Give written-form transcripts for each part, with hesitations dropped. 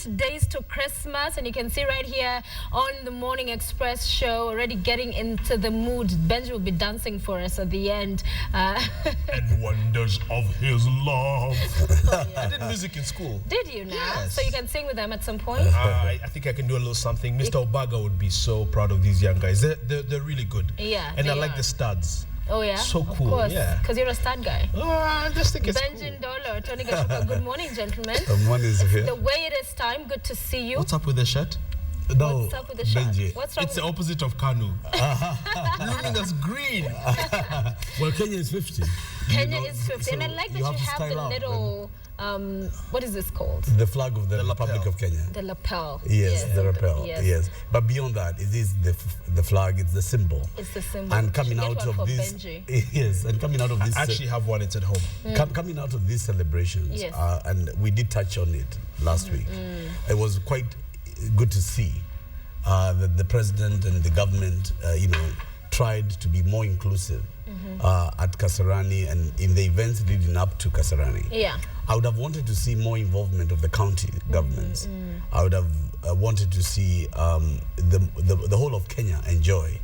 8 days to Christmas, and you can see right here on the Morning Express show, already getting into the mood. Benji will be dancing for us at the end. And wonders of his love. Oh, yeah. I did music in school. Did you now? Yes. So you can sing with them at some point? I think I can do a little something. Mr. Obaga would be so proud of these young guys. They're really good. Yeah, and I they like are. the studs. Oh yeah? So cool, Of course, yeah. because you're a stud guy. I just think it's Benji cool. Ndolo, Tony Gachoka, good morning, gentlemen. Good morning, Sophia. The way it is time, good to see you. What's up with the shirt? No, What's up with the shirt? Benji. What's wrong It's with the opposite of Kanu. Luminous green. Well, Kenya is 50. Kenya You know, is 50, so and I like that you you to have the style up little, what is this called? the flag of the Republic lapel. of Kenya. The lapel. Yes, the lapel. Yes. Yes. But beyond that, it is the flag. It's the symbol. It's the symbol. And coming Should out get one of for this, Benji. yes, and coming out of this, I actually have one. It's at home. coming out of these celebrations, Yes. and we did touch on it last week. It was quite good to see that the president and the government, tried to be more inclusive at Kasarani and in the events leading up to Kasarani. Yeah. I would have wanted to see more involvement of the county governments. I would have wanted to see the whole of Kenya enjoy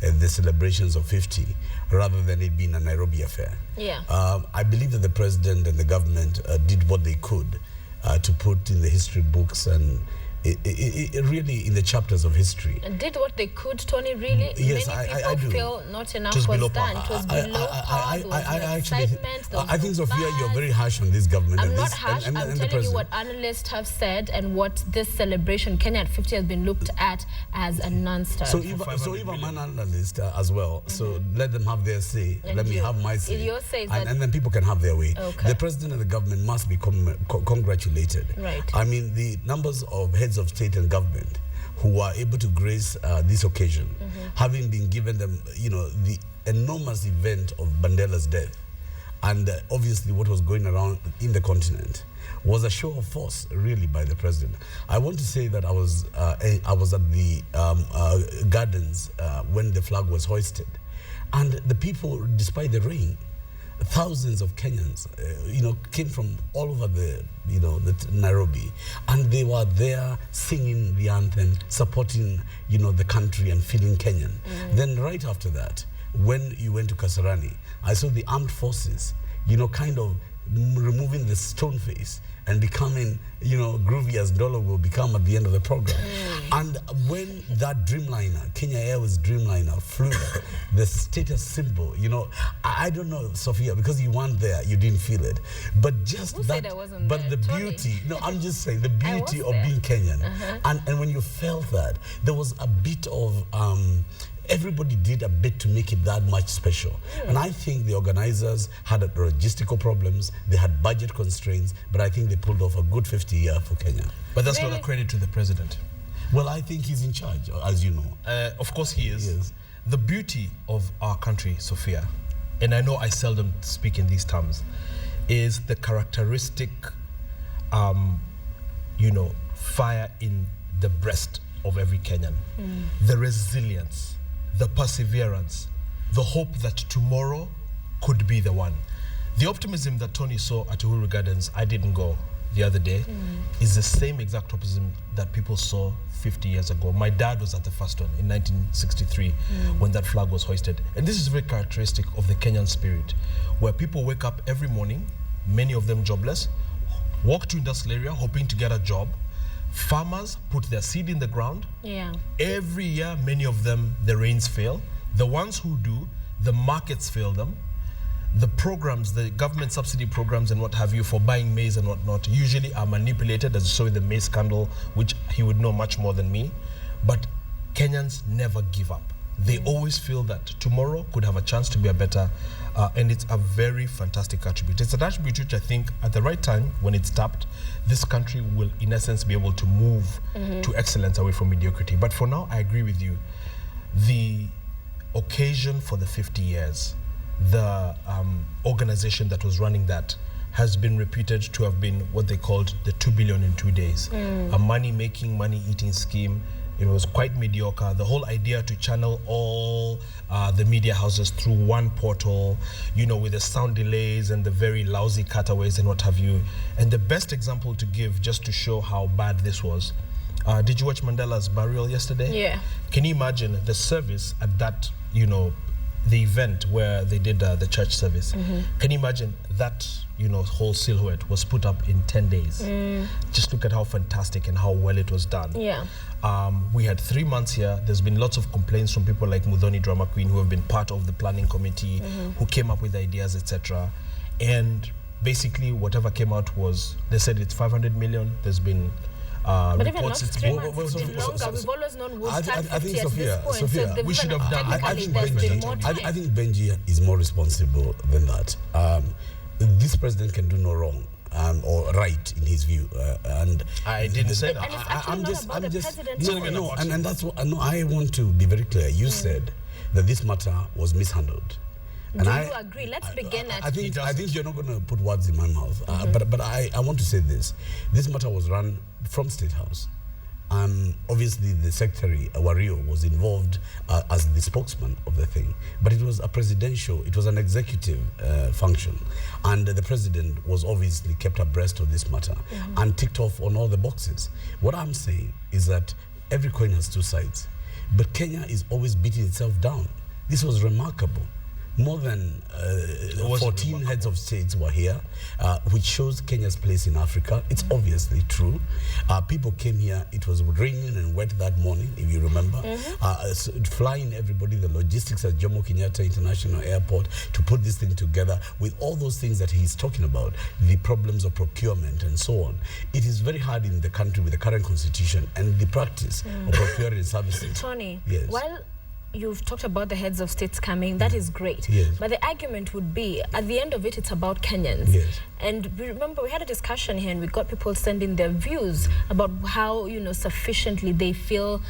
the celebrations of 50 rather than it being a Nairobi affair. Yeah. I believe that the president and the government did what they could to put in the history books and it really in the chapters of history. And did what they could, Tony, really? Yes, Many I people do. feel not enough Just was below done. par. It was below par. There was no excitement. There was I think, no Sophia, buzz. you're very harsh on this government. I'm and not this, harsh. and I'm the telling you what president. analysts have said and what this celebration, Kenya at 50, has been looked at as a non-starter. So if I'm an analyst as well, so let them have their say. And let me have my say. your say is and, that- and then people can have their way. Okay. The president and the government must be congratulated. Right. I mean, the numbers of heads of state and government who are able to grace this occasion, having been given them, the enormous event of Mandela's death, and obviously what was going around in the continent, was a show of force, really, by the president. I want to say that I was at the gardens when the flag was hoisted, and the people, despite the rain, thousands of Kenyans, came from all over the Nairobi, and they were there singing the anthem, supporting, the country and feeling Kenyan. Then right after that, when you went to Kasarani, I saw the armed forces, kind of removing the stone face and becoming, groovy as Ndolo will become at the end of the program. And when that Dreamliner, Kenya Airways Dreamliner flew, the status symbol, I don't know, Sophia, because you weren't there, you didn't feel it. But just Who that, said I wasn't but there? the Tony? beauty, no, I'm just saying, the beauty was of there. being Kenyan. And when you felt that, there was a bit of, everybody did a bit to make it that much special. And I think the organizers had logistical problems, they had budget constraints, but I think they pulled off a good 50 year for Kenya. But that's not Really? a credit to the president. Well, I think he's in charge, as you know. Of course he is. Yes. The beauty of our country, Sophia, and I know I seldom speak in these terms, is the characteristic, fire in the breast of every Kenyan. The resilience, the perseverance, the hope that tomorrow could be the one. The optimism that Tony saw at Uhuru Gardens, I didn't go the other day, is the same exact optimism that people saw 50 years ago. My dad was at the first one in 1963 when that flag was hoisted. And this is very characteristic of the Kenyan spirit, where people wake up every morning, many of them jobless, walk to industrial area hoping to get a job. Farmers put their seed in the ground. Yeah. Every year, many of them, the rains fail. The ones who do, the markets fail them. The programs, the government subsidy programs and what have you for buying maize and whatnot usually are manipulated, as you saw in the maize scandal, which he would know much more than me. But Kenyans never give up. They always feel that tomorrow could have a chance to be a better, and it's a very fantastic attribute. It's an attribute which I think at the right time, when it's tapped, this country will in essence be able to move to excellence away from mediocrity. But for now, I agree with you. The occasion for the 50 years, the organization that was running that has been reputed to have been what they called the 2 billion in 2 days. A money-making, money-eating scheme. It was quite mediocre. The whole idea to channel all the media houses through one portal, with the sound delays and the very lousy cutaways and what have you. And the best example to give, just to show how bad this was, did you watch Mandela's burial yesterday? Yeah. Can you imagine the service at that, the event where they did the church service? Can you imagine that, whole silhouette was put up in 10 days? Just look at how fantastic and how well it was done. Yeah. We had 3 months here. There's been lots of complaints from people like Mudhoni Drama Queen, who have been part of the planning committee, who came up with ideas, etc. And basically whatever came out was, they said it's 500 million. There's been but even not reports it's 3 been months, it's been longer. We've always known we'll start 50 I think at Sophia, this point. Sophia, so we should have done. I think Benji, I think Benji is more responsible than that. This president can do no wrong. Or right in his view, and I didn't say that. And it's actually not about the president. And that's what I want to be very clear. You said that this matter was mishandled. And Do you agree? Let's begin at... I think you're not going to put words in my mouth. But I want to say this. This matter was run from State House. Obviously, the Secretary, Wario, was involved as the spokesman of the thing. But it was a presidential, it was an executive function. And the president was obviously kept abreast of this matter and ticked off on all the boxes. What I'm saying is that every coin has two sides. But Kenya is always beating itself down. This was remarkable. More than 14 heads of states were here, which shows Kenya's place in Africa. It's obviously true. People came here. It was raining and wet that morning, if you remember. So flying everybody, the logistics at Jomo Kenyatta International Airport to put this thing together with all those things that he's talking about, the problems of procurement and so on. It is very hard in the country with the current constitution and the practice of procuring services. Tony, yes. While you've talked about the heads of states coming, that is great. Yes. But the argument would be, at the end of it, it's about Kenyans. Yes. And we remember we had a discussion here and we got people sending their views about how, sufficiently they feel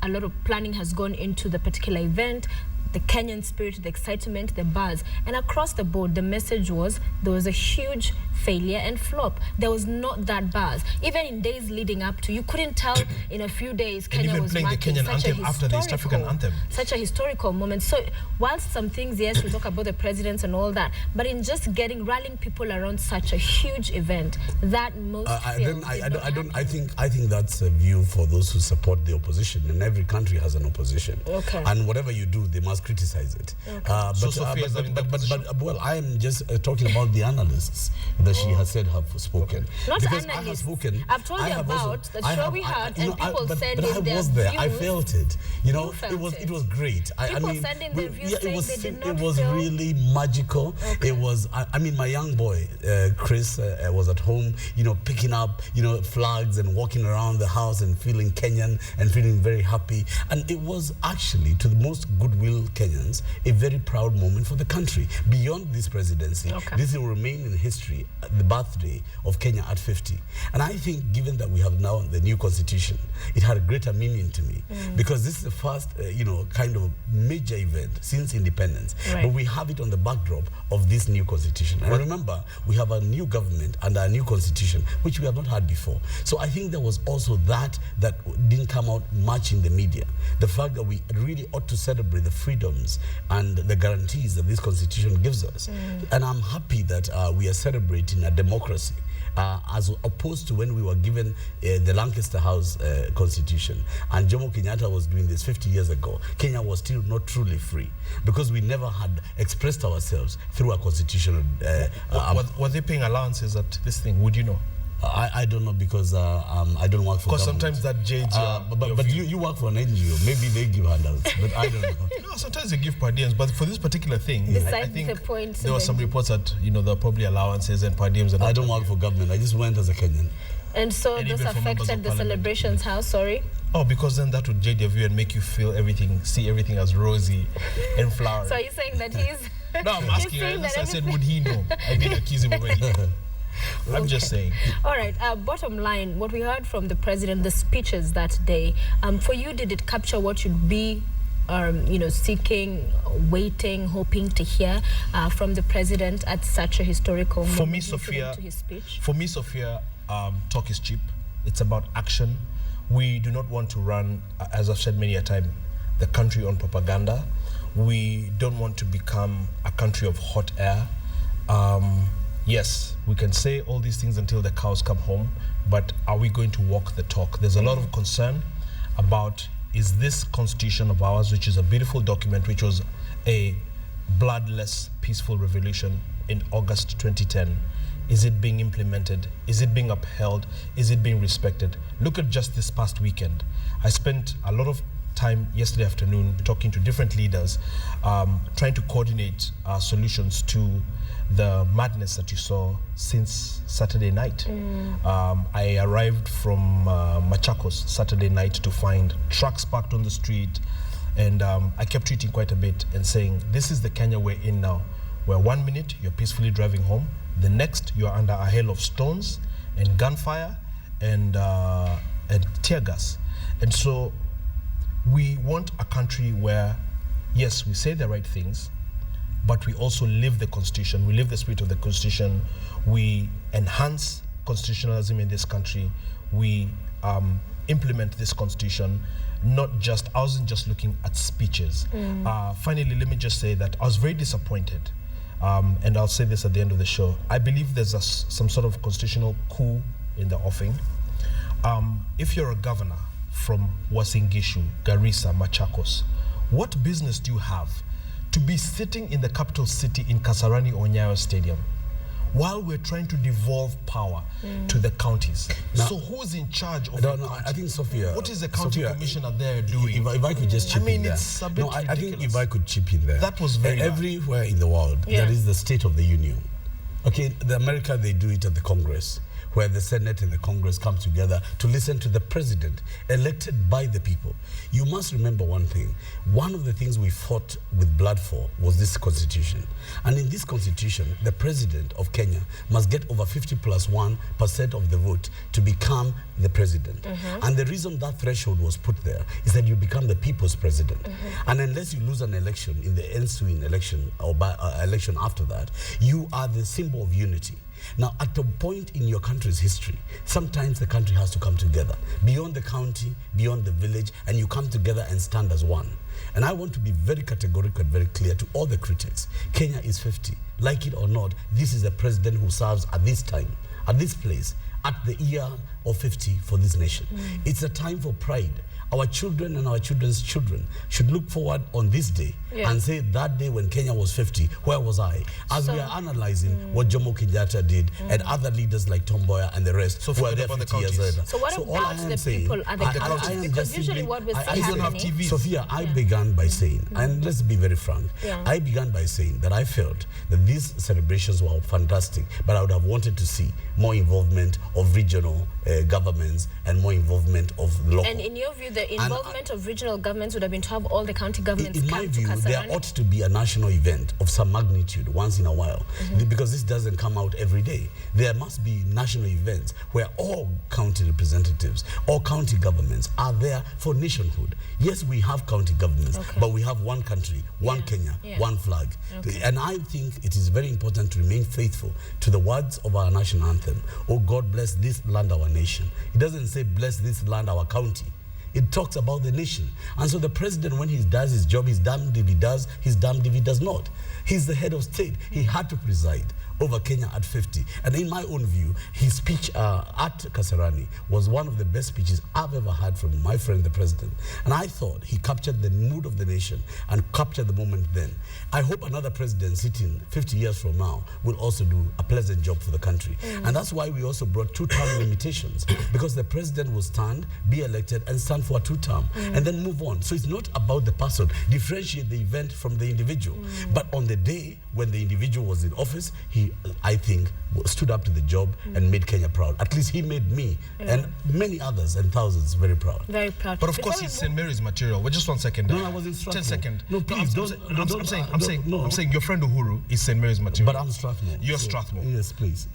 a lot of planning has gone into the particular event, the Kenyan spirit, the excitement, the buzz. And across the board, the message was there was a huge failure and flop. There was not that buzz. Even in days leading up to, you couldn't tell in a few days Kenya was playing the marking Kenyan such anthem after the East African anthem. Such a historical moment. So whilst some things, yes, we talk about the presidents and all that, but in just rallying people around such a huge event, that most I think that's a view for those who support the opposition, and every country has an opposition. Okay. And whatever you do, they must criticize it. Okay. Well, I am just talking about the analysts that she has said have spoken. Not because analysts. I have spoken. I've told you about the show we had, and people sending their views. I was there. I felt it. Felt it was great. People sending their views saying they did not it was feel... really magical. Okay. It was. My young boy Chris was at home, picking up flags and walking around the house and feeling Kenyan and feeling very happy. And it was actually, to the most goodwill Kenyans, a very proud moment for the country. Beyond this presidency, this will remain in history, the birthday of Kenya at 50. And I think, given that we have now the new constitution, it had a greater meaning to me because this is the first, kind of major event since independence. Right. But we have it on the backdrop of this new constitution. And remember, we have a new government and a new constitution, which we have not had before. So I think there was also that didn't come out much in the media. The fact that we really ought to celebrate the freedoms and the guarantees that this constitution gives us. And I'm happy that we are celebrating a democracy. As opposed to when we were given the Lancaster House constitution and Jomo Kenyatta was doing this 50 years ago, Kenya was still not truly free because we never had expressed ourselves through a constitutional... were they paying allowances at this thing? Would you know? I don't know because I don't work for government. Because sometimes that jades but you work for an NGO. Maybe they give handouts, but I don't know. No, sometimes they give per diems, but for this particular thing, I think there were some reports that there are probably allowances and per diems. I don't work for government. I just went as a Kenyan. And so this affected the celebrations house, sorry? Oh, because then that would jade your view and make you see everything as rosy and flowery. So are you saying that he's... No, I'm asking. I said, would he know? I didn't accuse him already. I'm just saying. All right. Bottom line, what we heard from the president, the speeches that day, for you, did it capture what you'd be, seeking, waiting, hoping to hear from the president at such a historical moment? For me, Sophia, to his speech? For me, Sophia, talk is cheap. It's about action. We do not want to run, as I've said many a time, the country on propaganda. We don't want to become a country of hot air. Yes, we can say all these things until the cows come home, but are we going to walk the talk? There's a lot of concern about, is this constitution of ours, which is a beautiful document, which was a bloodless, peaceful revolution in August 2010, is it being implemented? Is it being upheld? Is it being respected? Look at just this past weekend. I spent a lot of time yesterday afternoon talking to different leaders, trying to coordinate solutions to the madness that you saw since Saturday night. I arrived from Machakos Saturday night to find trucks parked on the street, and I kept tweeting quite a bit and saying, this is the Kenya we're in now, where 1 minute you're peacefully driving home, the next you're under a hail of stones and gunfire and tear gas. And so we want a country where, yes, we say the right things, but we also live the Constitution. We live the spirit of the Constitution. We enhance constitutionalism in this country. We implement this Constitution. I wasn't just looking at speeches. Finally, let me just say that I was very disappointed, and I'll say this at the end of the show. I believe there's some sort of constitutional coup in the offing. If you're a governor from Uasin Gishu, Garissa, Machakos, what business do you have to be sitting in the capital city in Kasarani or Nyayo Stadium while we're trying to devolve power to the counties? Now, so who's in charge of I think, Sophia, what is the county commissioner there doing? If I could just chip in there. It's a bit ridiculous. I think if I could chip in there. That was very everywhere in the world, there is the State of the Union. Okay, the America, they do it at the Congress, where the Senate and the Congress come together to listen to the president elected by the people. You must remember one thing. One of the things we fought with blood for was this constitution. And in this constitution, the president of Kenya must get over 50+1% of the vote to become the president. And the reason that threshold was put there is that you become the people's president. And unless you lose an election in the ensuing election or election after that, you are the symbol of unity. Now, at a point in your country's history, sometimes the country has to come together, beyond the county, beyond the village, and you come together and stand as one. And I want to be very categorical and very clear to all the critics. Kenya is 50. Like it or not, this is a president who serves at this time, at this place, at the year of 50 for this nation. It's a time for pride. Our children and our children's children should look forward on this day and say, that day when Kenya was 50, where was I? As we are analyzing what Jomo Kenyatta did and other leaders like Tom Mboya and the rest who were there 50 years later. So what about the people at the counties? Because usually what we're seeing happening... Sophia, I began by saying, and let's be very frank, I began by saying that I felt that these celebrations were fantastic, but I would have wanted to see more involvement of regional governments and more involvement of local. And in your view, the involvement of regional governments would have been to have all the county governments in come my to view, Kasarani? there ought to be a national event of some magnitude once in a while, because this doesn't come out every day. There must be national events where all county representatives, all county governments are there for nationhood. Yes, we have county governments, but we have one country, one Kenya, one flag. And I think it is very important to remain faithful to the words of our national anthem. Oh God, bless this land, our nation. It doesn't say bless this land, our county. It talks about the nation. And so the president, when he does his job, he's damned if he does, he's damned if he does not. He's the head of state. He had to preside over Kenya at 50. And in my own view, his speech at Kasarani was one of the best speeches I've ever had from my friend, the president. And I thought he captured the mood of the nation and captured the moment then. I hope another president sitting 50 years from now will also do a pleasant job for the country. And that's why we also brought two-term limitations, because the president will stand, be elected, and stand for a two-term, and then move on. So it's not about the person. Differentiate the event from the individual. But on the day when the individual was in office, he, I think, stood up to the job and made Kenya proud. At least he made me and many others and thousands very proud. Very proud. But of course, it's St. Mary's material. Well, just 1 second. No, I was in Strathmore. 10 seconds. No, please, I'm saying your friend Uhuru is St. Mary's material. But I'm Strathmore. You're Strathmore. Yes, please.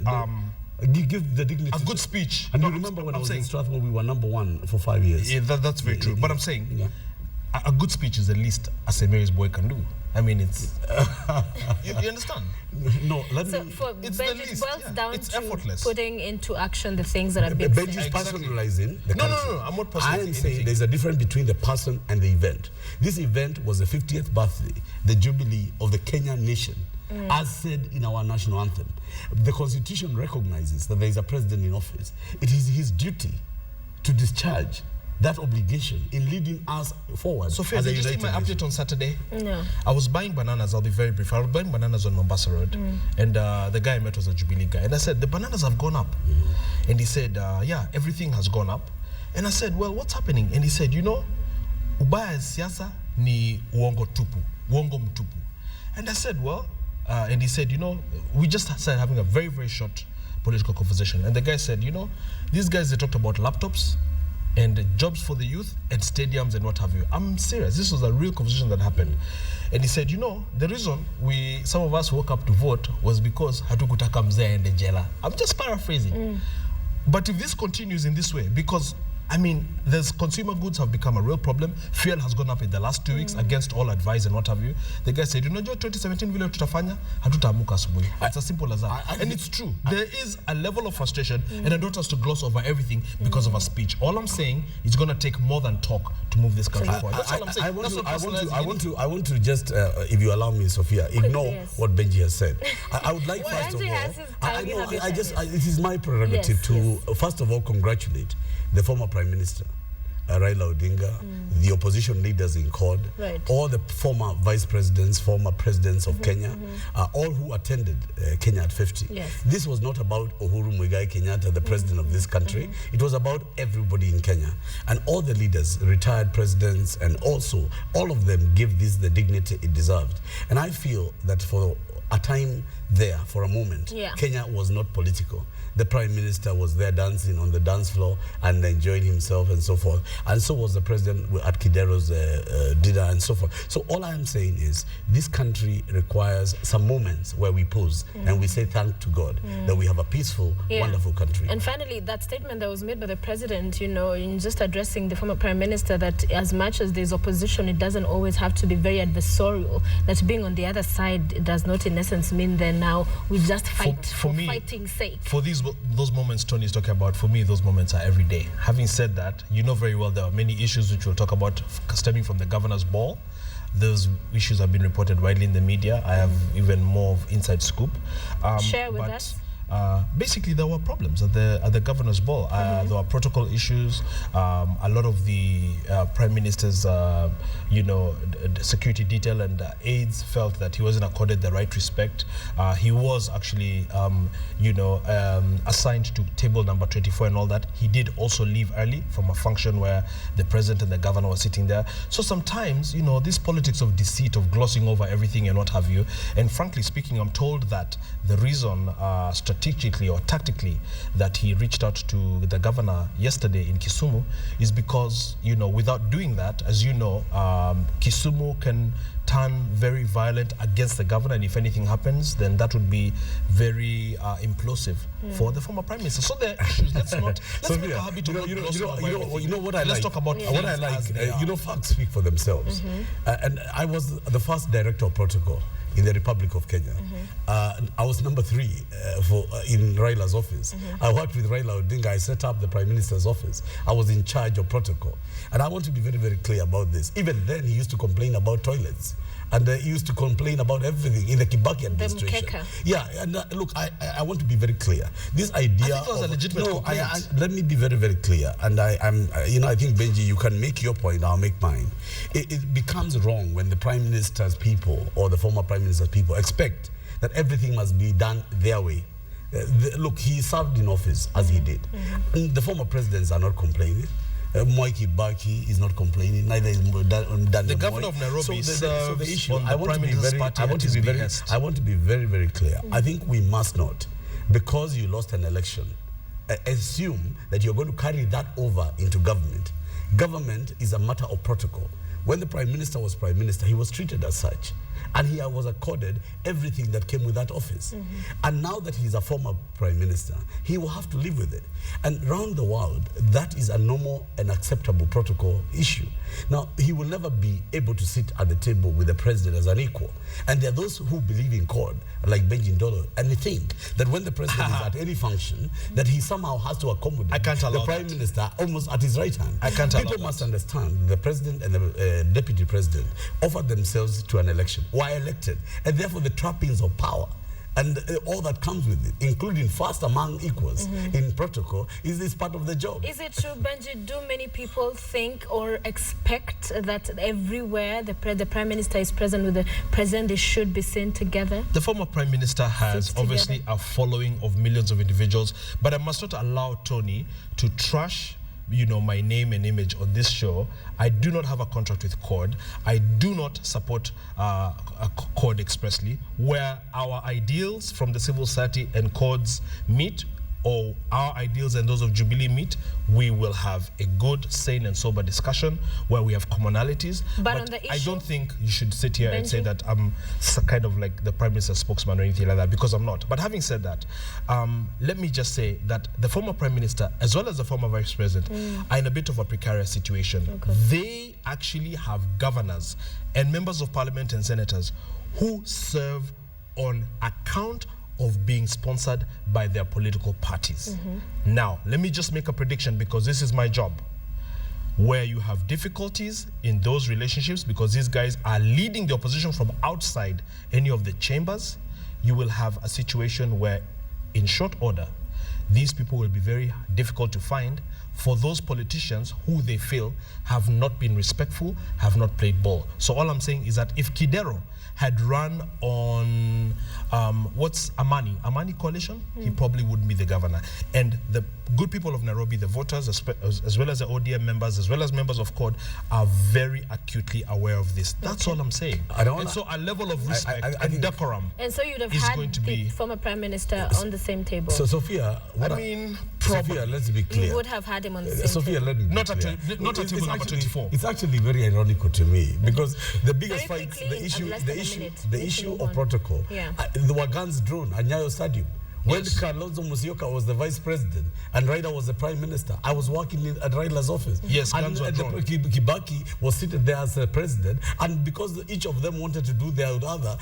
Give the dignity. A good speech. And you remember when I was in Strathmore, we were #1 for 5 years. Yeah, that's very true. But I'm saying, a good speech is the least a St. Mary's boy can do. I mean, it's you understand? No, let So me. for It's the Benji, it least, boils yeah. down It's to effortless. putting into action the things that are being Benji is said. Exactly. personalizing the No, country. no, I'm not I am personalizing saying anything. there's a difference between the person and the event. This event was the 50th birthday, the jubilee of the Kenyan nation, as said in our national anthem. The Constitution recognizes that there is a president in office. It is his duty to discharge that obligation in leading us forward. Sophia, as a did you see united my nation. update on Saturday? No. I was buying bananas. I'll be very brief. I was buying bananas on Mombasa Road, and the guy I met was a Jubilee guy, and I said the bananas have gone up, and he said, yeah, everything has gone up, and I said, well, what's happening? And he said, you know, ubaya siasa ni uongo tupu, uongo mtupu, and I said, well, and he said, you know, we just started having a very, very short political conversation, and the guy said, you know, these guys, they talked about laptops and jobs for the youth and stadiums and what have you. I'm serious. This was a real conversation that happened. And he said, you know, the reason some of us woke up to vote was because hatukutaka mzee aende jela. I'm just paraphrasing. But if this continues in this way, because I mean, there's consumer goods have become a real problem. Fuel has gone up in the last 2 weeks against all advice and what have you. The guy said, you know, 2017 vile tutafanya, hatutaamuka asubuhi. It's as simple as that. And it's true. There is a level of frustration, and I don't want to gloss over everything because of a speech. All I'm saying is going to take more than talk to move this country forward. That's all I'm saying. I want to just, if you allow me, Sophia, ignore yes. what Benji has said. I would like, Well, first of Benji all, has his time, you have your time, yes. it is my prerogative Yes, to, first of all, congratulate the former Prime Minister, Raila Odinga, the opposition leaders in CORD, Right. all the former vice presidents, former presidents of Kenya, all who attended Kenya at 50. Yes. This was not about Uhuru Muigai Kenyatta, the president of this country. It was about everybody in Kenya. And all the leaders, retired presidents, and also all of them give this the dignity it deserved. And I feel that for a time there, for a moment, Yeah. Kenya was not political. The Prime Minister was there dancing on the dance floor and enjoying himself and so forth. And so was the President at Kidero's dinner and so forth. So all I am saying is this country requires some moments where we pause and we say thank to God that we have a peaceful, wonderful country. And finally, that statement that was made by the president, you know, in just addressing the former prime minister, that as much as there's opposition, it doesn't always have to be very adversarial. That being on the other side does not in essence mean that now we just fight for me, fighting's sake. For those moments Tony is talking about, for me, those moments are every day. Having said that, you know very well there are many issues which we'll talk about stemming from the governor's ball. Those issues have been reported widely in the media. I have even more of inside scoop. Share with us. Basically, there were problems at the governor's ball. There were protocol issues. A lot of the prime minister's, security detail and aides felt that he wasn't accorded the right respect. He was actually, assigned to table number 24 and all that. He did also leave early from a function where the president and the governor were sitting there. So sometimes, this politics of deceit, of glossing over everything and what have you. And frankly speaking, I'm told that the reason strategically or tactically that he reached out to the governor yesterday in Kisumu is because, without doing that, as you know, Kisumu can turn very violent against the governor, and if anything happens, then that would be very implosive for the former prime minister. So there are issues. Let's make a habit of not glossing over everything. What I Let's like. talk about What I like. Facts speak for themselves. And I was the first director of protocol in the Republic of Kenya. I was number 3 in Raila's office. I worked with Raila Odinga. I set up the Prime Minister's office. I was in charge of protocol. And I want to be very, very clear about this. Even then, he used to complain about toilets. And he used to complain about everything in the Kibaki administration. Yeah, and look, I want to be very clear. This idea I think it was a legitimate complaint. let me be very, very clear. And I think, Benji, you can make your point, I'll make mine. It becomes wrong when the Prime Minister's people or the former Prime Minister's people expect that everything must be done their way. Look, he served in office as he did. The former presidents are not complaining. Mwai Kibaki is not complaining. Neither is Daniel The governor of Nairobi so the issue, on the Prime Minister's party I want to be very, very clear. I think we must not, because you lost an election, assume that you're going to carry that over into government. Government is a matter of protocol. When the Prime Minister was Prime Minister, he was treated as such. And he was accorded everything that came with that office. And now that he's a former Prime Minister, he will have to live with it. And around the world, that is a normal and acceptable protocol issue. Now, he will never be able to sit at the table with the president as an equal. And there are those who believe in CORD, like Benji Ndolo, and they think that when the president is at any function, that he somehow has to accommodate the Prime Minister almost at his right hand. People must understand the president and the deputy president offered themselves to an election, were elected, and therefore the trappings of power and all that comes with it, including first among equals in protocol, is this part of the job. Is it true, Benji? Do many people think or expect that everywhere the Prime Minister is present with the President, they should be seen together? The former Prime Minister has obviously a following of millions of individuals, but I must not allow Tony to trash my name and image on this show. I do not have a contract with CORD. I do not support a CORD expressly. Where our ideals from the civil society and CORDs meet, or our ideals and those of Jubilee meet, we will have a good, sane and sober discussion where we have commonalities. But on the issue, I don't think you should sit here and say that I'm kind of like the Prime Minister's spokesman or anything like that, because I'm not. But having said that, let me just say that the former Prime Minister, as well as the former Vice President, are in a bit of a precarious situation. They actually have governors and members of parliament and senators who serve on account of being sponsored by their political parties. Now, let me just make a prediction, because this is my job. Where you have difficulties in those relationships, because these guys are leading the opposition from outside any of the chambers, you will have a situation where, in short order, these people will be very difficult to find for those politicians who they feel have not been respectful, have not played ball. So all I'm saying is that if Kidero had run on what's Amani coalition, he probably wouldn't be the governor. And the good people of Nairobi, the voters, as well as the ODM members, as well as members of CORD, are very acutely aware of this. That's all I'm saying. And so a level of respect and decorum. And so you'd have had the former Prime Minister on the same table. So Sophia, Sophia, let's be clear. You would have had him on the same Sophia, table. let me be not clear. Not at table number 24. It's actually very ironical to me, because the biggest fight, the issue of protocol, there were guns drawn at Nyayo Stadium. When Kalonzo Musyoka was the Vice President and Raila was the Prime Minister, I was working at Raila's office. Guns were drawn. Kibaki was seated there as the President, and because each of them wanted to do their other,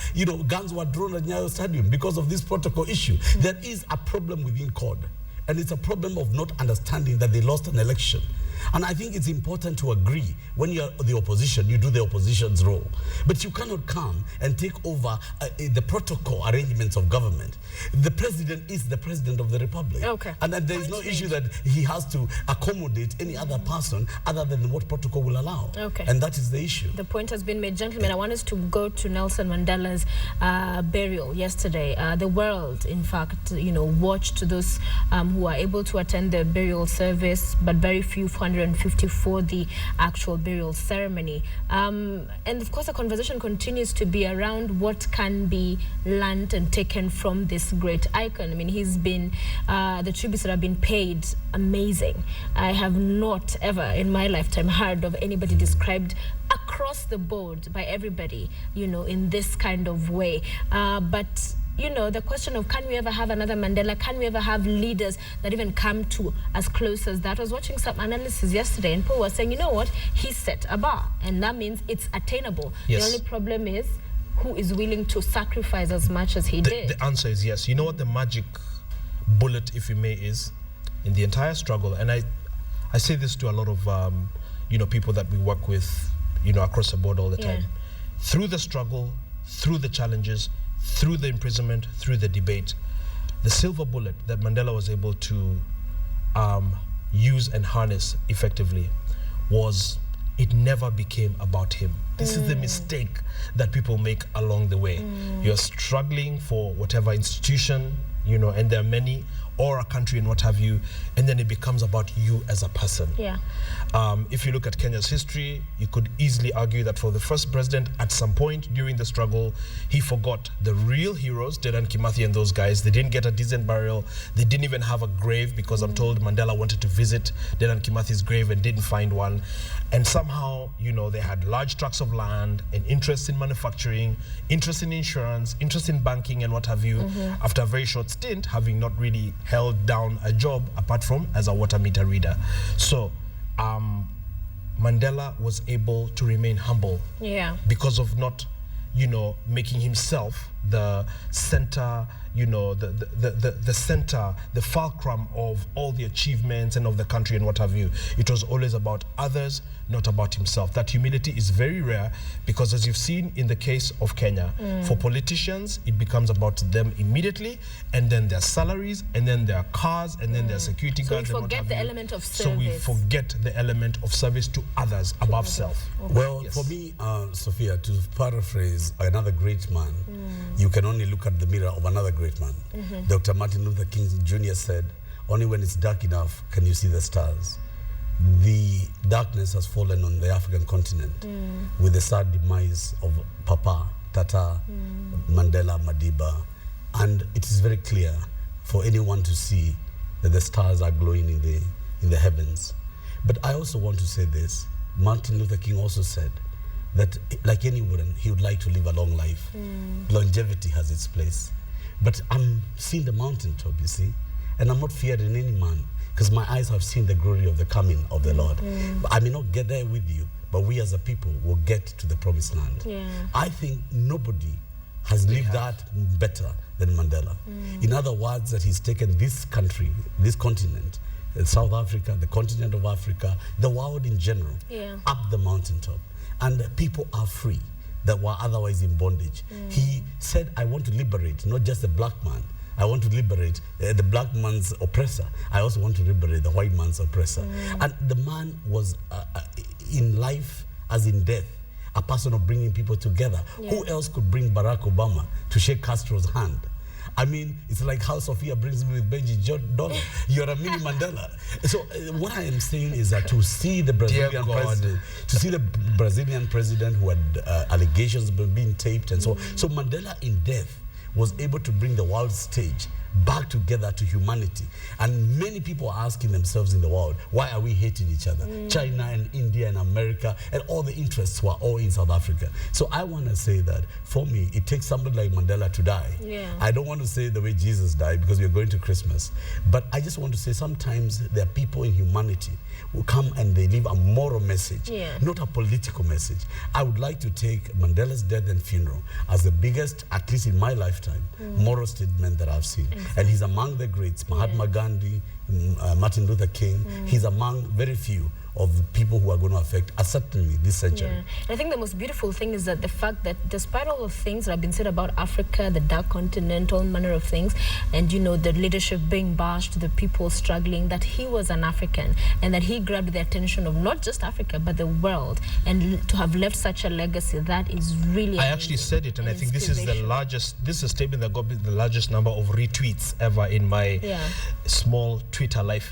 guns were drawn at Nyayo Stadium because of this protocol issue. There is a problem within CORD, and it's a problem of not understanding that they lost an election. And I think it's important to agree, when you're the opposition, you do the opposition's role. But you cannot come and take over the protocol arrangements of government. The president is the president of the republic. And that there is no issue that he has to accommodate any other person other than what protocol will allow. And that is the issue. The point has been made. Gentlemen, I want us to go to Nelson Mandela's burial yesterday. The world, in fact, watched those who were able to attend the burial service, but very few, 450 for the actual burial ceremony. And of course, the conversation continues to be around what can be learned and taken from this great icon. I mean, he's been, the tributes that have been paid, amazing. I have not ever in my lifetime heard of anybody described across the board by everybody, in this kind of way. But the question of, can we ever have another Mandela? Can we ever have leaders that even come to as close as that? I was watching some analysis yesterday, and Paul was saying, he set a bar, and that means it's attainable. The only problem is, who is willing to sacrifice as much as he did? The answer is yes. You know what the magic bullet, if you may, is in the entire struggle? And I say this to a lot of, people that we work with, across the board all the time. Through the struggle, through the challenges, through the imprisonment, through the debate, the silver bullet that Mandela was able to use and harness effectively was, it never became about him. This is the mistake that people make along the way. You're struggling for whatever institution, and there are many, or a country and what have you, and then it becomes about you as a person. Yeah. If you look at Kenya's history, you could easily argue that for the first president, at some point during the struggle, he forgot the real heroes, Dedan Kimathi and those guys. They didn't get a decent burial. They didn't even have a grave, because I'm told Mandela wanted to visit Dedan Kimathi's grave and didn't find one. And somehow, you know, they had large tracts of land, an interest in manufacturing, interest in insurance, interest in banking and what have you, after a very short stint, having not really held down a job apart from as a water meter reader. So Mandela was able to remain humble, because of not, you know, making himself the center, you know, the center, the fulcrum of all the achievements and of the country and what have you. It was always about others, not about himself. That humility is very rare, because as you've seen in the case of Kenya, for politicians, it becomes about them immediately, and then their salaries, and then their cars, and then their security guards. So we and what forget have the you. element of service. So we forget the element of service to others above self. Well, for me, Sophia, to paraphrase another great man, you can only look at the mirror of another great man. Dr. Martin Luther King Jr. said, only when it's dark enough can you see the stars. The darkness has fallen on the African continent with the sad demise of Papa, Tata, Mandela, Madiba. And it is very clear for anyone to see that the stars are glowing in the heavens. But I also want to say this. Martin Luther King also said that, like anyone, he would like to live a long life. Longevity has its place. But I'm seeing the mountaintop, you see, and I'm not fearing any man, because my eyes have seen the glory of the coming of the Lord. I may not get there with you, but we as a people will get to the promised land. I think nobody has lived that better than Mandela. In other words, that he's taken this country, this continent, South Africa, the continent of Africa, the world in general, up the mountaintop. And people are free that were otherwise in bondage. He said, I want to liberate not just the black man, I want to liberate the black man's oppressor. I also want to liberate the white man's oppressor. And the man was in life as in death, a person of bringing people together. Who else could bring Barack Obama to shake Castro's hand? I mean, it's like how Sophia brings me with Benji Ndolo. You're a mini Mandela. So what I am saying is that to see the Brazilian president, who had allegations being taped and so Mandela in death was able to bring the world stage back together to humanity. And many people are asking themselves in the world, why are we hating each other? China and India and America and all the interests were all in South Africa. So I want to say that for me, it takes somebody like Mandela to die. I don't want to say the way Jesus died, because we're going to Christmas. But I just want to say sometimes there are people in humanity who come and they leave a moral message, not a political message. I would like to take Mandela's death and funeral as the biggest, at least in my lifetime, moral statement that I've seen. And he's among the greats, Mahatma Gandhi, Martin Luther King. He's among very few of the people who are going to affect certainly this century. And I think the most beautiful thing is that the fact that despite all the things that have been said about Africa, the dark continent, all manner of things, and you know, the leadership being bashed, the people struggling, that he was an African, and that he grabbed the attention of not just Africa but the world, and to have left such a legacy, that is really I actually said it, and I think this is the largest, this is a statement that got me the largest number of retweets ever in my small Twitter life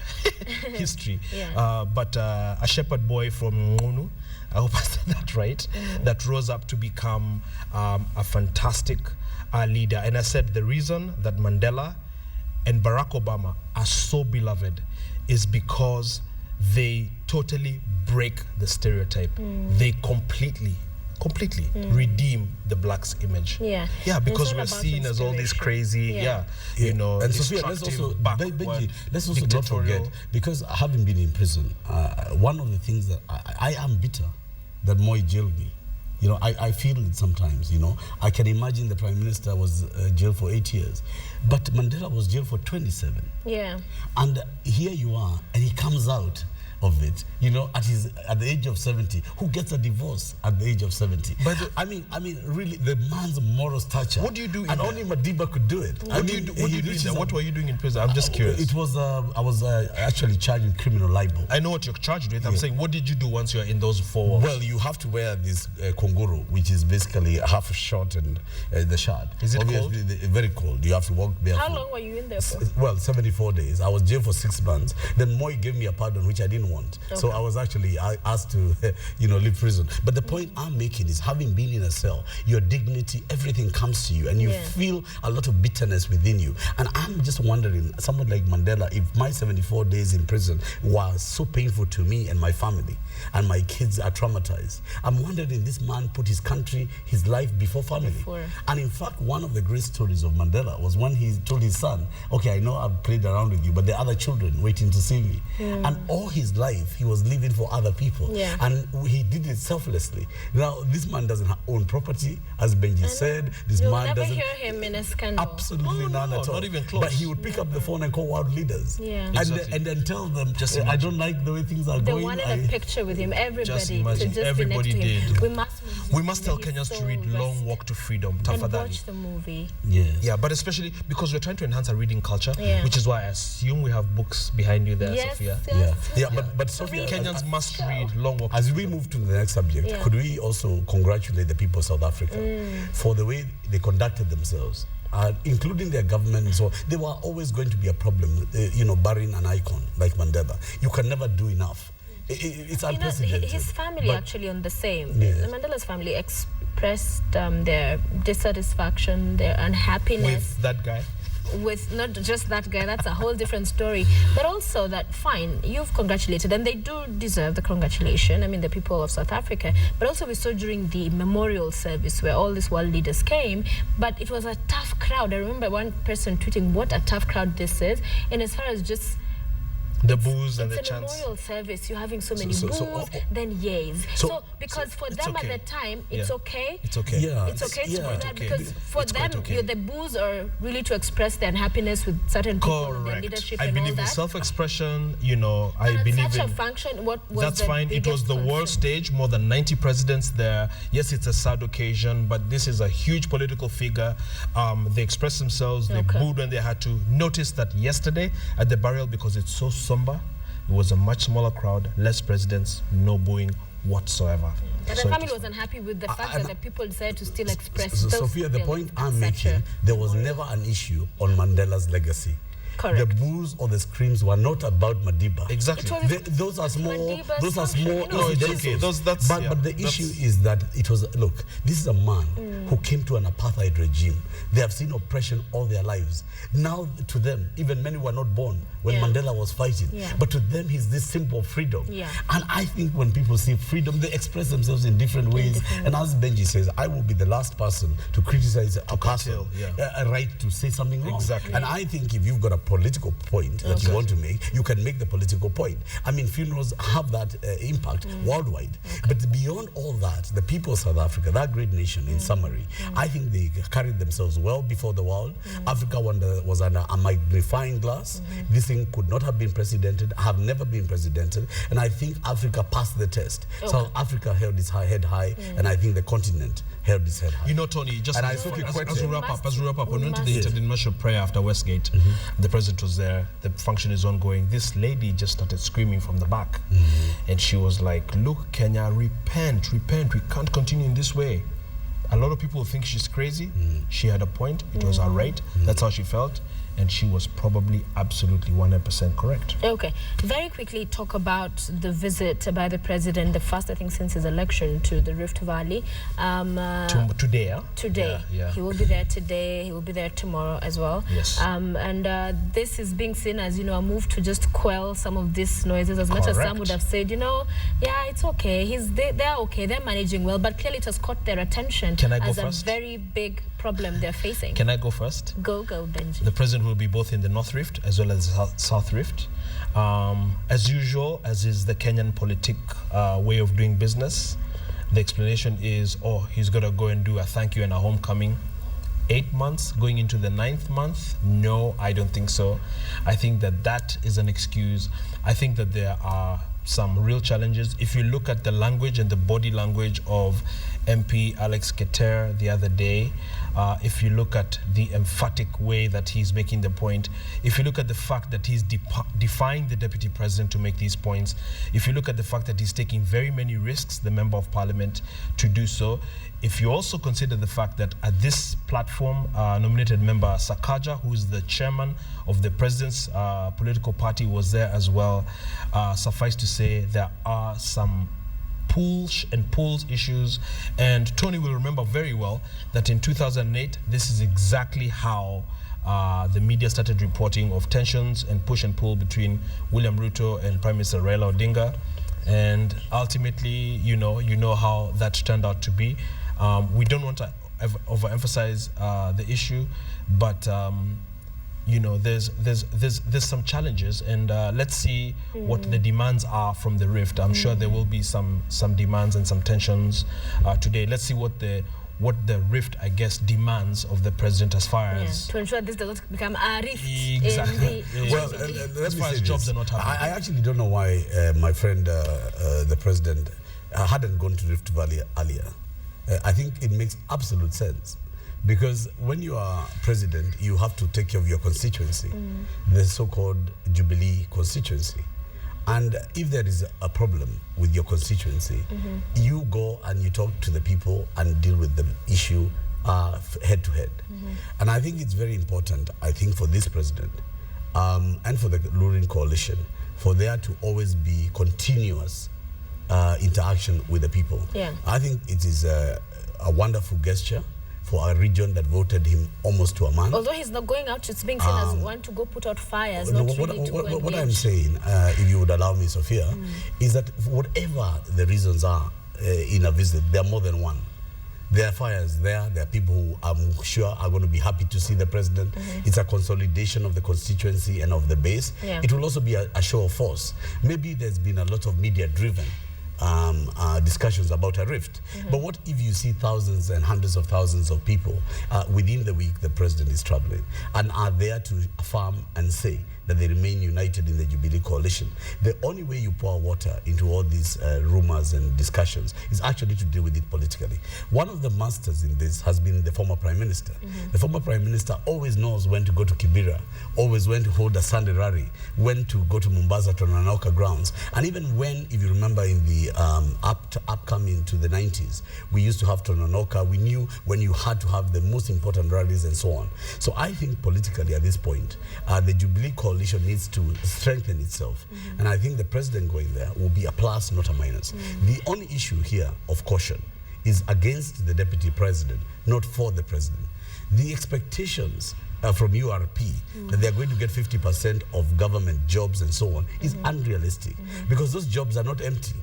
history. But a shepherd boy from Ngunu, I hope I said that right, that rose up to become a fantastic leader. And I said the reason that Mandela and Barack Obama are so beloved is because they totally break the stereotype. They completely redeem the black's image. Because we're seen as all these crazy, you know, and Sophia, let's also, Benji, let's also not forget, because having been in prison, one of the things that I am bitter that Moi jailed me. You know, I feel it sometimes, you know. I can imagine the Prime Minister was jailed for 8 years, but Mandela was jailed for 27. And here you are, and he comes out of it, you know, at the age of 70, who gets a divorce at the age of 70? But I mean, really, the man's moral stature. What do you do? And only Madiba could do it. What do you do in there? What were you doing in prison? I'm just curious. It was I was actually charged with criminal libel. I know what you're charged with. I'm saying, what did you do once you're in those 4 walls? Well, you have to wear this kongoro, which is basically half a short and the shirt. Is it obviously, cold? Very cold. You have to walk barefoot. How long were you in there for? Well, 74 days. I was jailed for 6 months. Then Moi gave me a pardon, which I didn't want. Okay. So I was actually asked to, leave prison. But the point I'm making is, having been in a cell, your dignity, everything comes to you, and you feel a lot of bitterness within you. And I'm just wondering, someone like Mandela, if my 74 days in prison was so painful to me and my family, and my kids are traumatized, I'm wondering, this man put his country, his life before family. And in fact, one of the great stories of Mandela was when he told his son, okay, I know I've played around with you, but there are other children waiting to see me. And all his life, he was living for other people. And he did it selflessly. Now, this man doesn't own property, as Benji said. This You'll man never doesn't... hear him in a scandal. Absolutely none at all. Not even close. But he would pick up the phone and call world leaders. Exactly. And then tell them, Just I don't like the way things are They going. wanted a picture with him, everybody, imagine. to just Everybody be next to did. him. We must tell Kenyans to read Long Walk to Freedom, and tafadhali. watch the movie. Yes. Yeah, but especially because we're trying to enhance our reading culture, Yeah. which is why I assume we have books behind you there, Yes, Sophia. Yeah, but Sophia, Kenyans must read Long Walk to as we Freedom. move to the next subject, could we also congratulate the people of South Africa for the way they conducted themselves, including their government? So they were always going to be a problem, barring an icon like Mandela. You can never do enough. It's unprecedented. His family actually on the same. Yes. Mandela's family expressed their dissatisfaction, their unhappiness. With that guy? With not just that guy, that's a whole different story. But also that, fine, you've congratulated, and they do deserve the congratulation, I mean, the people of South Africa. But also we saw during the memorial service where all these world leaders came, but it was a tough crowd. I remember one person tweeting what a tough crowd this is, and as far as just the booze and the it's a chants. memorial service. You're having so many boos, then yays. So because for them okay. at the time, it's okay. It's okay. Yeah, It's okay to do that okay. because for It's them, quite okay. the boos are really to express their unhappiness with certain people in their leadership I and all believe in that. self-expression. I And believe such in a function. What was that's the fine. It was biggest the world concern? stage, more than 90 presidents there. Yes, it's a sad occasion, but this is a huge political figure. They expressed themselves. They booed when they had to. Notice that yesterday at the burial, because it's so somber, it was a much smaller crowd, less presidents, no booing whatsoever. But the So family was unhappy with the fact that the people decided to still express those Sophia, the point I'm such making, there was never an issue on Mandela's legacy. Correct. The boos or the screams were not about Madiba. Exactly. Those are small. Madiba's Those are function, small. you know, it's okay. But the issue is that it was. Look, this is a man who came to an apartheid regime. They have seen oppression all their lives. Now, to them, even many were not born when Mandela was fighting. But to them, he's this symbol of freedom. And I think when people see freedom, they express themselves in different ways. And as Benji says, I will be the last person to criticize a person, a right to say something wrong. Exactly. And I think if you've got a political point that you want to make, you can make the political point. I mean, funerals have that impact worldwide. But beyond all that, the people of South Africa, that great nation, in summary, I think they carried themselves well before the world. Africa was under a magnifying glass. This thing could not have been precedented, have never been precedented. And I think Africa passed the test. South Africa held its head high, and I think the continent held its head high. Tony, just And as we wrap up, we went to the must. interdimensional prayer after Westgate. The president was there. The function is ongoing. This lady just started screaming from the back. And she was like, look, Kenya, repent. We can't continue in this way. A lot of people think she's crazy. She had a point. It was her right. That's how she felt. And she was probably absolutely 100% correct. Okay. Very quickly talk about the visit by the president, the first, I think, since his election to the Rift Valley. Today, huh? Today. Yeah. He will be there today. He will be there tomorrow as well. Yes. And this is being seen as, a move to just quell some of these noises, as much as some would have said, yeah, it's okay. They're okay. They're managing well. But clearly it has caught their attention as a very big problem they're facing. Can I go first? Go, Benji. The president will be both in the North Rift as well as the South Rift. As usual, as is the Kenyan politic way of doing business, the explanation is, he's got to go and do a thank you and a homecoming. 8 months going into the 9th month? No, I don't think so. I think that is an excuse. I think that there are some real challenges. If you look at the language and the body language of MP Alex Keter the other day, if you look at the emphatic way that he's making the point, if you look at the fact that he's defying the deputy president to make these points, if you look at the fact that he's taking very many risks, the member of parliament, to do so, if you also consider the fact that at this platform, nominated member Sakaja, who is the chairman of the president's political party, was there as well, suffice to say there are some pulls issues. And Tony will remember very well that in 2008, this is exactly how the media started reporting of tensions and push and pull between William Ruto and Prime Minister Raila Odinga. And ultimately, you know how that turned out to be. We don't want to overemphasize the issue, but there's some challenges, and let's see what the demands are from the rift. I'm sure there will be some demands and some tensions today. Let's see what the rift, I guess, demands of the president as far as to ensure this does not become a rift. Exactly. Well, as far as jobs are not happening. I actually don't know why my friend, the president, hadn't gone to Rift Valley earlier. I think it makes absolute sense. Because when you are president, you have to take care of your constituency, the so-called Jubilee constituency. And if there is a problem with your constituency, you go and you talk to the people and deal with the issue head to head. And I think it's very important, I think, for this president and for the ruling coalition, for there to always be continuous interaction with the people. Yeah. I think it is a wonderful gesture for a region that voted him almost to a man. Although he's not going out, it's being seen as one to go put out fires, not really to go what I'm saying, if you would allow me, Sophia, is that whatever the reasons are in a visit, there are more than one. There are fires there. There are people who I'm sure are going to be happy to see the president. It's a consolidation of the constituency and of the base. Yeah. It will also be a show of force. Maybe there's been a lot of media-driven discussions about a rift. But what if you see thousands and hundreds of thousands of people within the week the president is traveling and are there to affirm and say that they remain united in the Jubilee coalition? The only way you pour water into all these rumors and discussions is actually to deal with it politically. One of the masters in this has been the former prime minister. The former prime minister always knows when to go to Kibera, always when to hold a Sunday rally, when to go to Mombasa to Nanoka grounds. And even when, if you remember in the upcoming to the 90s, we used to have Tononoka. We knew when you had to have the most important rallies and so on. So I think politically at this point, the Jubilee coalition needs to strengthen itself. And I think the president going there will be a plus, not a minus. The only issue here of caution is against the deputy president, not for the president. The expectations from URP that they're going to get 50% of government jobs and so on is unrealistic because those jobs are not empty.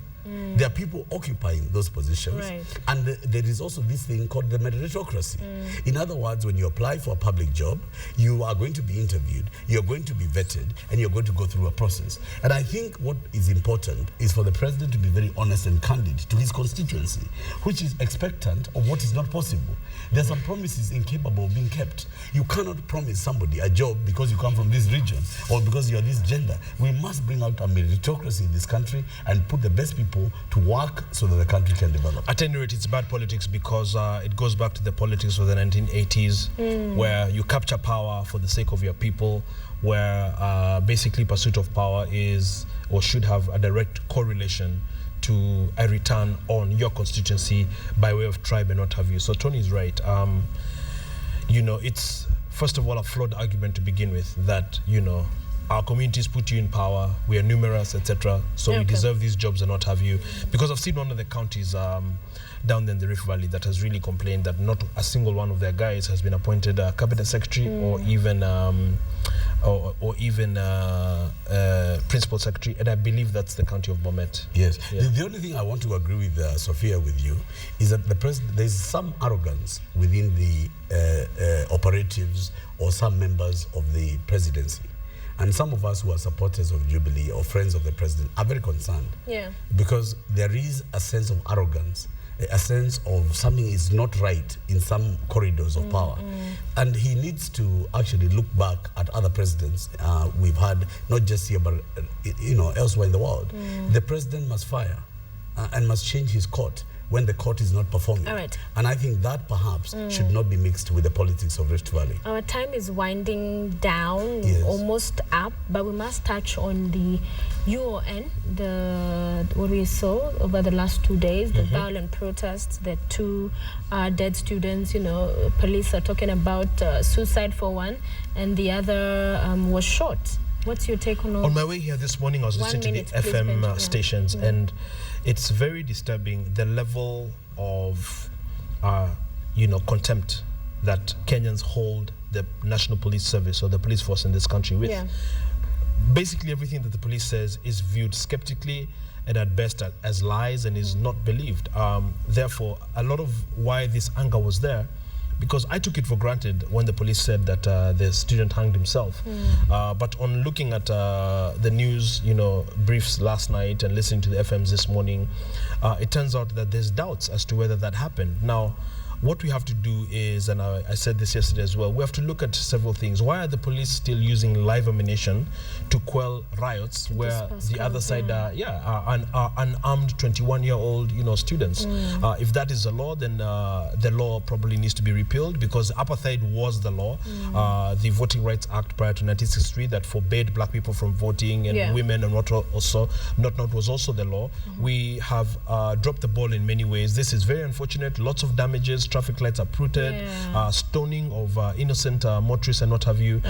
There are people occupying those positions. Right. And there is also this thing called the meritocracy. In other words, when you apply for a public job, you are going to be interviewed, you're going to be vetted, and you're going to go through a process. And I think what is important is for the president to be very honest and candid to his constituency, which is expectant of what is not possible. There are some promises incapable of being kept. You cannot promise somebody a job because you come from this region or because you are this gender. We must bring out a meritocracy in this country and put the best people to work so that the country can develop. At any rate, it's bad politics because it goes back to the politics of the 1980s where you capture power for the sake of your people, where basically pursuit of power is or should have a direct correlation to a return on your constituency by way of tribe and what have you. So Tony is right. It's first of all a flawed argument to begin with that, our communities put you in power, we are numerous, etc. So we deserve these jobs and what have you. Because I've seen one of the counties down there in the Rift Valley that has really complained that not a single one of their guys has been appointed a cabinet secretary or even principal secretary, and I believe that's the county of Bomet. Yes. Yeah. The only thing I want to agree with Sophia with you is that there's some arrogance within the operatives or some members of the presidency. And some of us who are supporters of Jubilee or friends of the president are very concerned. Yeah. Because there is a sense of arrogance a sense of something is not right in some corridors of power. And he needs to actually look back at other presidents we've had, not just here, but elsewhere in the world. The president must fire and must change his court when the court is not performing. All right. And I think that perhaps should not be mixed with the politics of Rift Valley. Our time is winding down, Yes. almost up, but we must touch on the UON, what we saw over the last 2 days, the violent protests, the 2 dead students. Police are talking about suicide for one, and the other was shot. What's your take on all? On my way here this morning, I was listening to the FM stations, and it's very disturbing the level of, contempt that Kenyans hold the National Police Service or the police force in this country with. Yeah. Basically, everything that the police says is viewed skeptically and at best as lies and is not believed. Therefore, a lot of why this anger was there, because I took it for granted when the police said that the student hanged himself. But on looking at the news, briefs last night and listening to the FMs this morning, it turns out that there's doubts as to whether that happened. Now, what we have to do is, and I said this yesterday as well, we have to look at several things. Why are the police still using live ammunition to quell riots where the other side are unarmed 21-year-old students? If that is the law, then the law probably needs to be repealed, because apartheid was the law. The Voting Rights Act prior to 1963 that forbade black people from voting and women and what also not was also the law. We have dropped the ball in many ways. This is very unfortunate. Lots of damages. Traffic lights are uprooted, stoning of innocent motorists and what have you.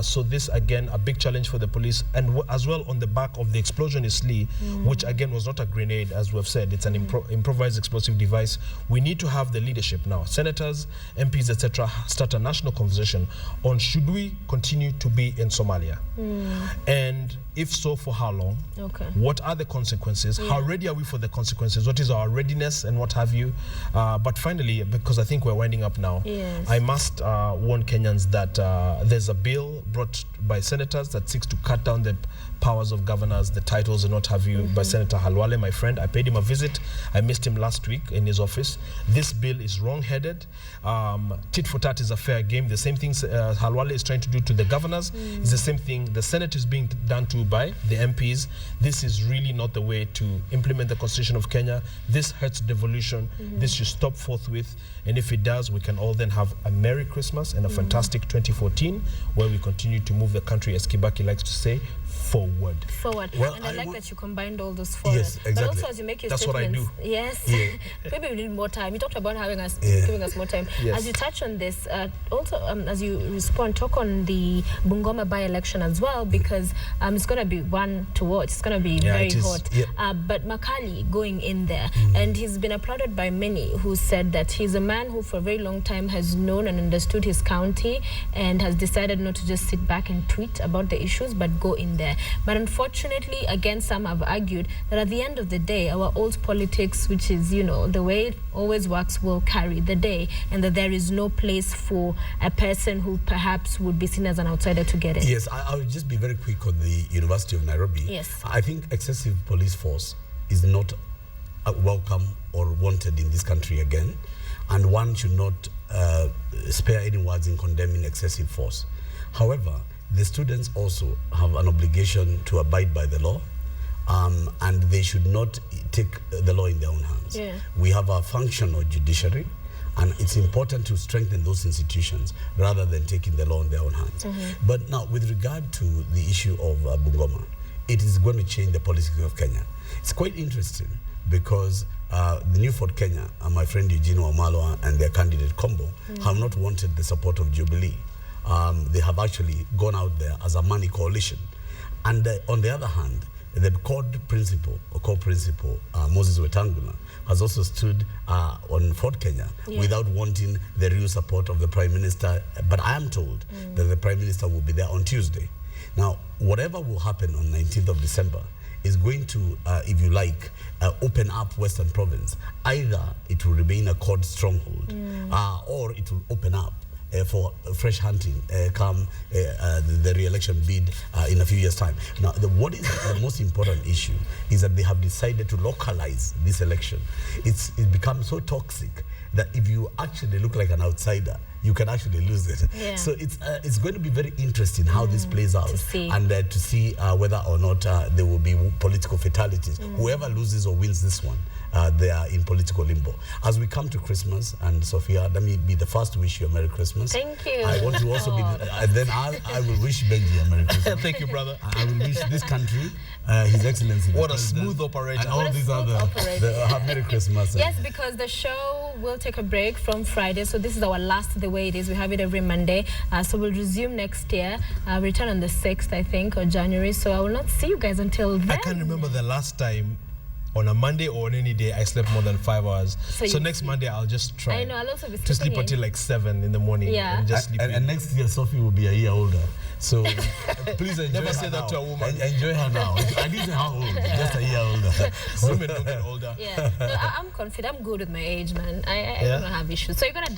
So this, again, a big challenge for the police. And as well, on the back of the explosion in Slee, which again was not a grenade, as we've said, it's an improvised explosive device. We need to have the leadership now. Senators, MPs, etc., start a national conversation on should we continue to be in Somalia? And if so, for how long? What are the consequences? How ready are we for the consequences? What is our readiness and what have you? But finally, because I think we're winding up now, I must warn Kenyans that there's a bill brought by senators that seeks to cut down the powers of governors, the titles and what have you, by Senator Halwale, my friend. I paid him a visit. I missed him last week in his office. This bill is wrong-headed. Tit for tat is a fair game. The same thing Halwale is trying to do to the governors is the same thing the Senate is being done to by the MPs. This is really not the way to implement the Constitution of Kenya. This hurts devolution. This should stop forthwith. And if it does, we can all then have a Merry Christmas and a fantastic 2014, where we continue to move the country, as Kibaki likes to say, forward. Well, and I like that you combined all those forward. Yes, exactly. But also, as you make your statements, what I do. Yes. Maybe we need more time. You talked about giving us more time. As you touch on this, also as you respond, talk on the Bungoma by-election as well, because it's going to be one to watch. It's going to be very hot. But Makali going in there, and he's been applauded by many who said that he's a man who for a very long time has known and understood his county and has decided not to just sit back and tweet about the issues, but go in there. But unfortunately, again, some have argued that at the end of the day, our old politics, which is, the way it always works, will carry the day, and that there is no place for a person who perhaps would be seen as an outsider to get in. Yes, I will just be very quick on the University of Nairobi. Yes. I think excessive police force is not welcome or wanted in this country again, and one should not spare any words in condemning excessive force. However, the students also have an obligation to abide by the law, and they should not take the law in their own hands. We have a functional judiciary, and it's important to strengthen those institutions rather than taking the law in their own hands. But now, with regard to the issue of Bungoma, it is going to change the politics of Kenya. It's quite interesting because the new Fort Kenya, my friend Eugene Wamalwa and their candidate Kombo, have not wanted the support of Jubilee. They have actually gone out there as a money coalition. And on the other hand, the core principal, Moses Wetangula, has also stood on Fort Kenya without wanting the real support of the Prime Minister. But I am told that the Prime Minister will be there on Tuesday. Now, whatever will happen on 19th of December is going to, if you like, open up Western Province. Either it will remain a court stronghold, or it will open up for fresh hunting come the re-election bid in a few years' time. Now, what is the most important issue is that they have decided to localize this election. It becomes so toxic that if you actually look like an outsider, you can actually lose it. Yeah. So it's going to be very interesting how this plays out, and to see whether or not there will be political fatalities. Whoever loses or wins this one, they are in political limbo. As we come to Christmas, and Sophia, let me be the first to wish you a Merry Christmas. Thank you. I want to also be, and then I will wish Benji a Merry Christmas. Thank you, brother. I will wish this country, His Excellency. What a smooth operator. And all these other, have Merry Christmas. Yes, because the show will take a break from Friday, so this is our last the way it is. We have it every Monday, so we'll resume next year. Return on the 6th, I think, or January, so I will not see you guys until then. I can't remember the last time on a Monday or on any day I slept more than 5 hours. So next Monday I'll just try. I know, I'll also be to sleep until like 7 in the morning. Yeah. And just sleep. And next year Sophie will be a year older. So please enjoy Never say that to a woman. Enjoy her now. I didn't say how old, just a year older. Women don't get older. Yeah, no, I'm confident. I'm good with my age, man. I don't have issues. So you're gonna